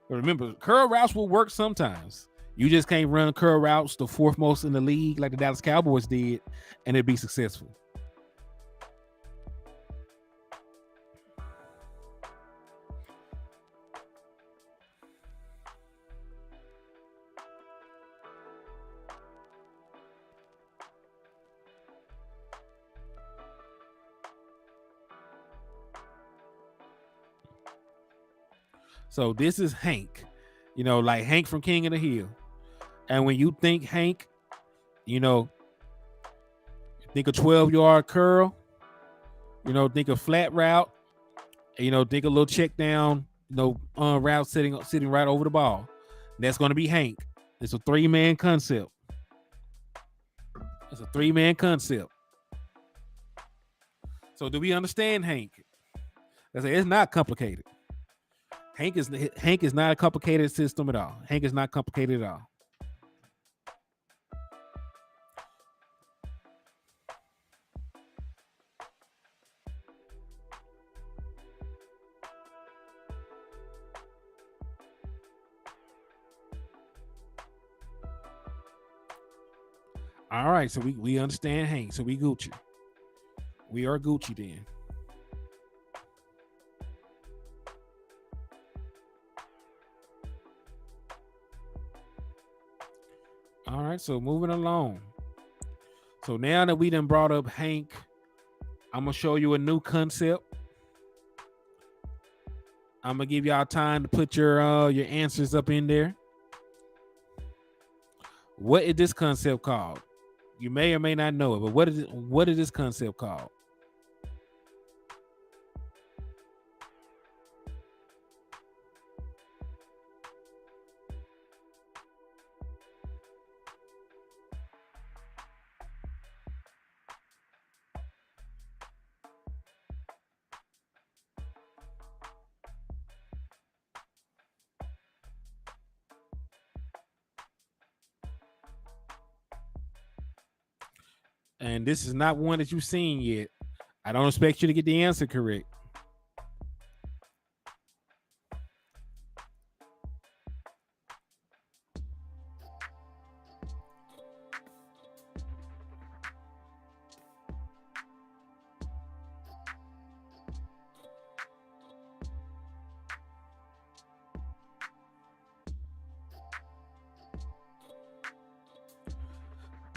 But remember, curl routes will work sometimes. You just can't run curl routes the fourth most in the league like the Dallas Cowboys did, and it'd be successful. So this is Hank, like Hank from King of the Hill. And when you think Hank, think a 12-yard curl, think a flat route, think a little check down, route sitting right over the ball. That's going to be Hank. It's a 3-man concept. So do we understand Hank? It's not complicated. Hank is not a complicated system at all. Hank is not complicated at all. All right, so we understand Hank, so we Gucci. We are Gucci then. All right, so moving along. So now that we done brought up Hank, I'm gonna show you a new concept. I'm gonna give y'all time to put your answers up in there. What is this concept called? You may or may not know it, but what is this concept called? And this is not one that you've seen yet. I don't expect you to get the answer correct.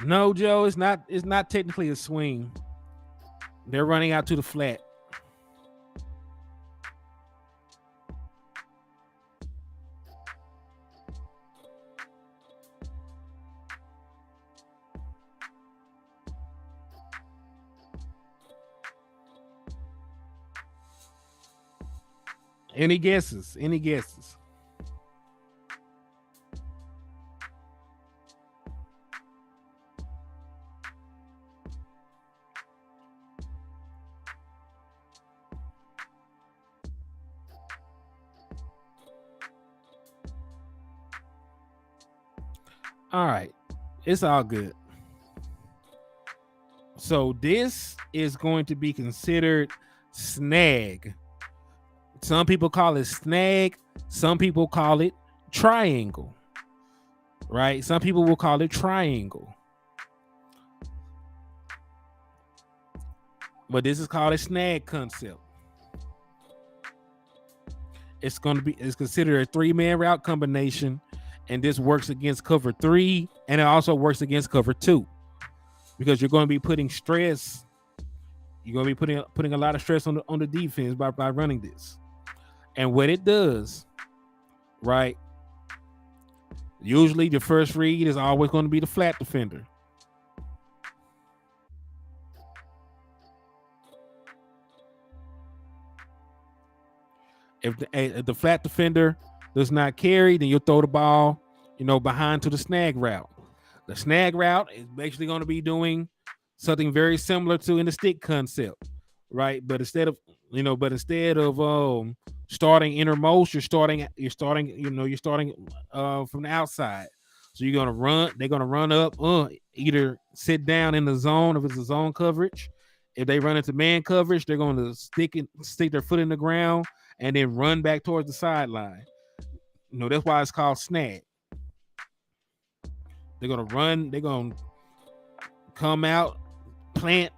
No, Joe, it's not technically a swing. They're running out to the flat. Any guesses? Any guesses? All right. It's all good. So this is going to be considered snag. Some people call it snag. Some people call it triangle. Right? Some people will call it triangle. But this is called a snag concept. It's considered a 3-man route combination, and this works against cover 3, and it also works against cover 2, because you're going to be putting stress. You're going to be putting a lot of stress on the defense by running this. And what it does, right? Usually the first read is always going to be the flat defender. If the flat defender does not carry, then you'll throw the ball, behind to the snag route. The snag route is basically going to be doing something very similar to in the stick concept, right? But instead of starting innermost, you're starting from the outside. So you're gonna run. They're gonna run up. Either sit down in the zone if it's a zone coverage. If they run into man coverage, they're going to stick their foot in the ground and then run back towards the sideline. That's why it's called snag. They're gonna run. They're gonna come out, plant.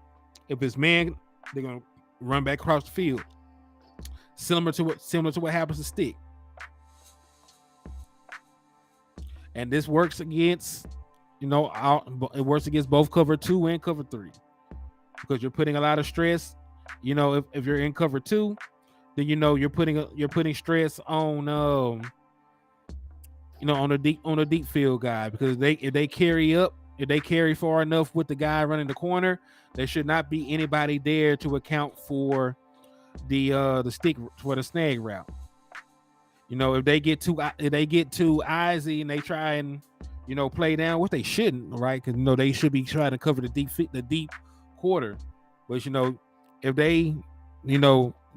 If it's man, they're gonna run back across the field. Similar to what happens to stick. And this works against, it works against both cover 2 and cover 3, because you're putting a lot of stress. If you're in cover 2, then you're putting stress on on the deep field guy, because if they carry far enough with the guy running the corner, there should not be anybody there to account for the stick for the snag route. If they get too easy and they try and play down, which they shouldn't, right? Because they should be trying to cover the deep quarter. But if they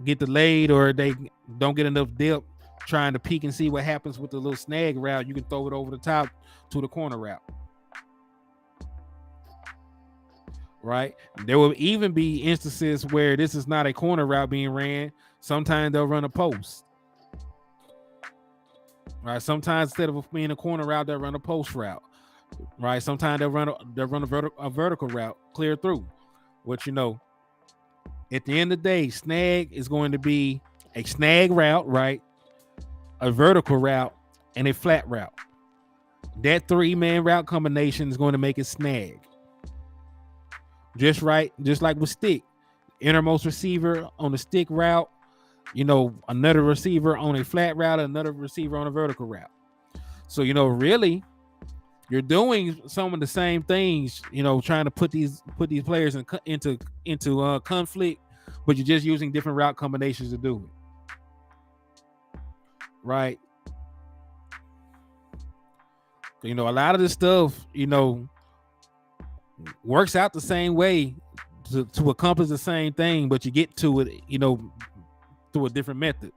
get delayed, or they don't get enough depth trying to peek and see what happens with the little snag route, you can throw it over the top to the corner route. Right? There will even be instances where this is not a corner route being ran. Sometimes they'll run a post. Right? Sometimes instead of being a corner route, they'll run a post route. Right? Sometimes they'll run a vertical route clear through. Which at the end of the day, snag is going to be a snag route, right? A vertical route and a flat route. That 3-man route combination is going to make it snag. Just like with stick. Innermost receiver on the stick route, another receiver on a flat route, another receiver on a vertical route. So, really, you're doing some of the same things, trying to put these players into conflict, but you're just using different route combinations to do it. Right? A lot of this stuff, works out the same way to accomplish the same thing, but you get to it, through a different method.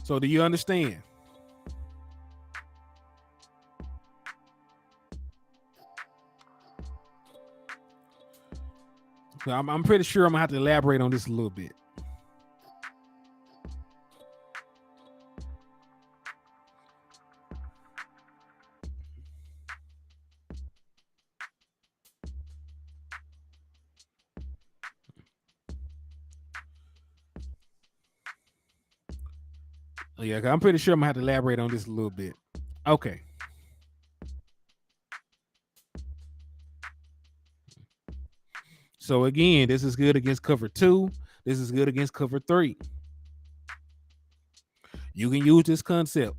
So do you understand? I'm pretty sure I'm gonna have to elaborate on this a little bit. Yeah, I'm pretty sure I'm gonna have to elaborate on this a little bit. Okay. So again, this is good against cover 2. This is good against cover 3. You can use this concept.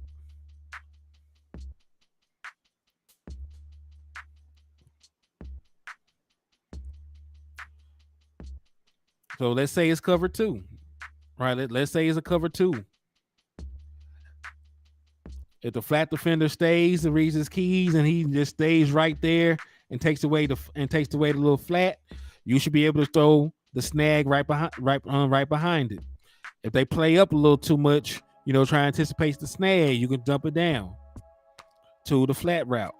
So let's say it's cover two, right? Let's say it's a cover two. If the flat defender stays and reads his keys and he just stays right there and takes away the little flat, you should be able to throw the snag right behind it. If they play up a little too much, try to anticipate the snag, you can dump it down to the flat route.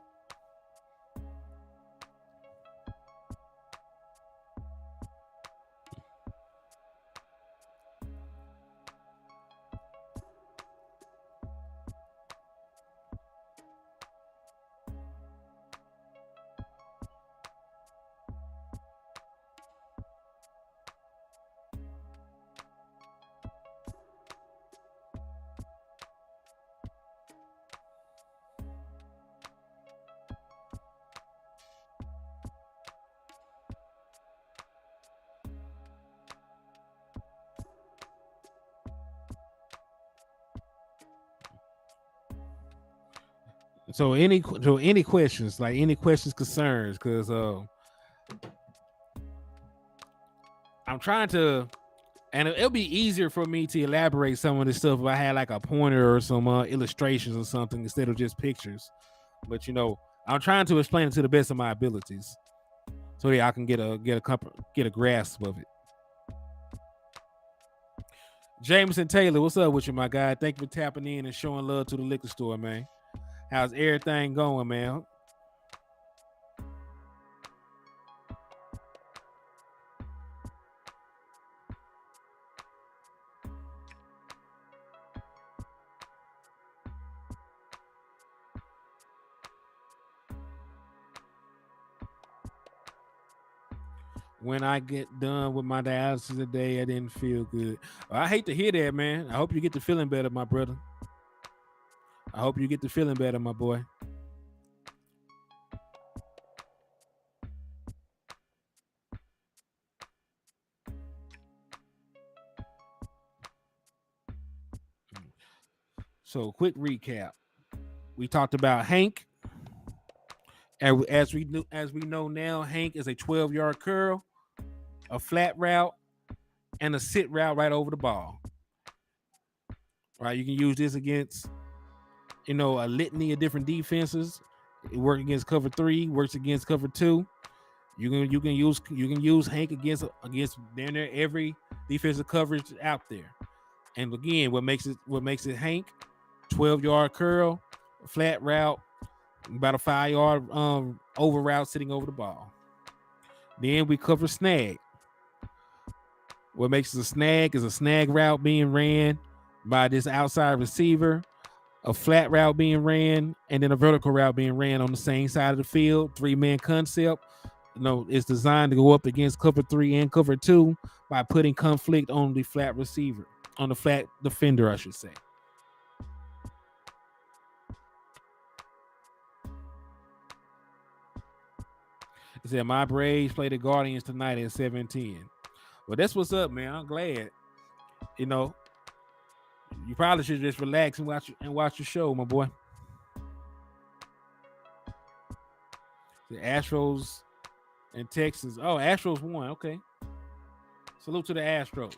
So any questions, like any questions, concerns, because I'm trying to, and it'll be easier for me to elaborate some of this stuff if I had like a pointer or some illustrations or something instead of just pictures. But I'm trying to explain it to the best of my abilities, so that I can get a grasp of it. Jameson Taylor, what's up with you, my guy? Thank you for tapping in and showing love to the liquor store, man. How's everything going, man? When I get done with my dialysis today, I didn't feel good. I hate to hear that, man. I hope you get to feeling better, my brother. I hope you get to feeling better, my boy. So, quick recap. We talked about Hank. And as we know now, Hank is a 12-yard curl, a flat route, and a sit route right over the ball. Right, you can use this against, a litany of different defenses. It works against cover 3, works against cover 2. You can use Hank against damn near every defensive coverage out there. And again, what makes it Hank, 12-yard curl, flat route, about a 5-yard over route sitting over the ball. Then we cover snag. What makes it a snag is a snag route being ran by this outside receiver, a flat route being ran, and then a vertical route being ran on the same side of the field. 3-man concept. It's designed to go up against cover 3 and cover 2 by putting conflict on the flat receiver, on the flat defender, I should say. It said my Braves play the Guardians tonight at 7:10. Well, that's what's up, man. I'm glad. You probably should just relax and watch your show, my boy. The Astros and Texas. Oh, Astros won. Okay. Salute to the Astros.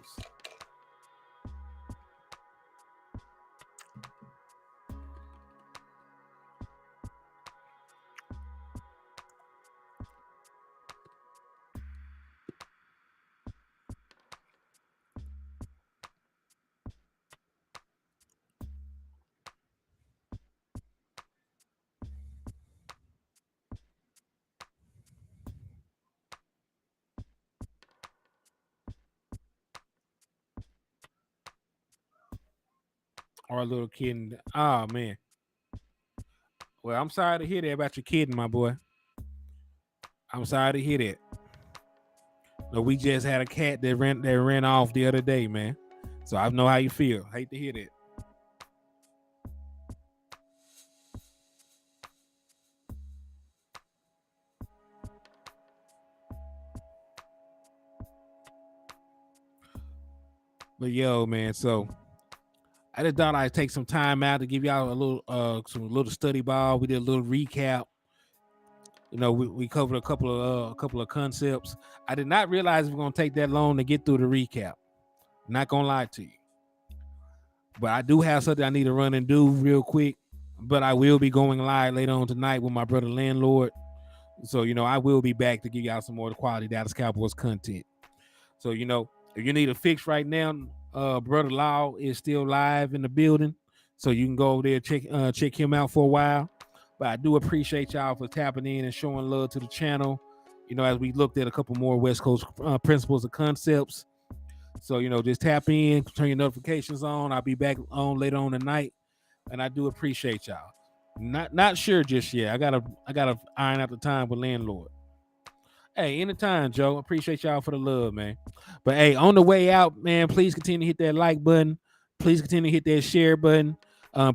Or a little kid. Oh, man. Well, I'm sorry to hear that about your kid, my boy. I'm sorry to hear that. No, we just had a cat that ran off the other day, man. So I know how you feel. Hate to hear that. But yo, man, so I just thought I'd take some time out to give y'all a little study ball. We did a little recap. We covered a couple of concepts. I did not realize it was gonna take that long to get through the recap. Not gonna lie to you, but I do have something I need to run and do real quick. But I will be going live later on tonight with my brother Landlord. So I will be back to give y'all some more quality Dallas Cowboys content. So if you need a fix right now, brother Law is still live in the building, so you can go over there check him out for a while. But I do appreciate y'all for tapping in and showing love to the channel. As we looked at a couple more West Coast principles and concepts. So just tap in, turn your notifications on. I'll be back on later on tonight, and I do appreciate y'all. Not sure just yet. I gotta iron out the time with Landlord. Hey, anytime, Joe. Appreciate y'all for the love, man. But hey, on the way out, man, please continue to hit that like button. Please continue to hit that share button.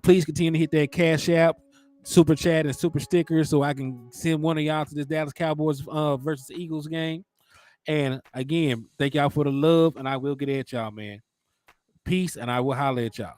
Please continue to hit that Cash App, Super Chat, and Super Sticker so I can send one of y'all to this Dallas Cowboys versus Eagles game. And again, thank y'all for the love, and I will get at y'all, man. Peace, and I will holler at y'all.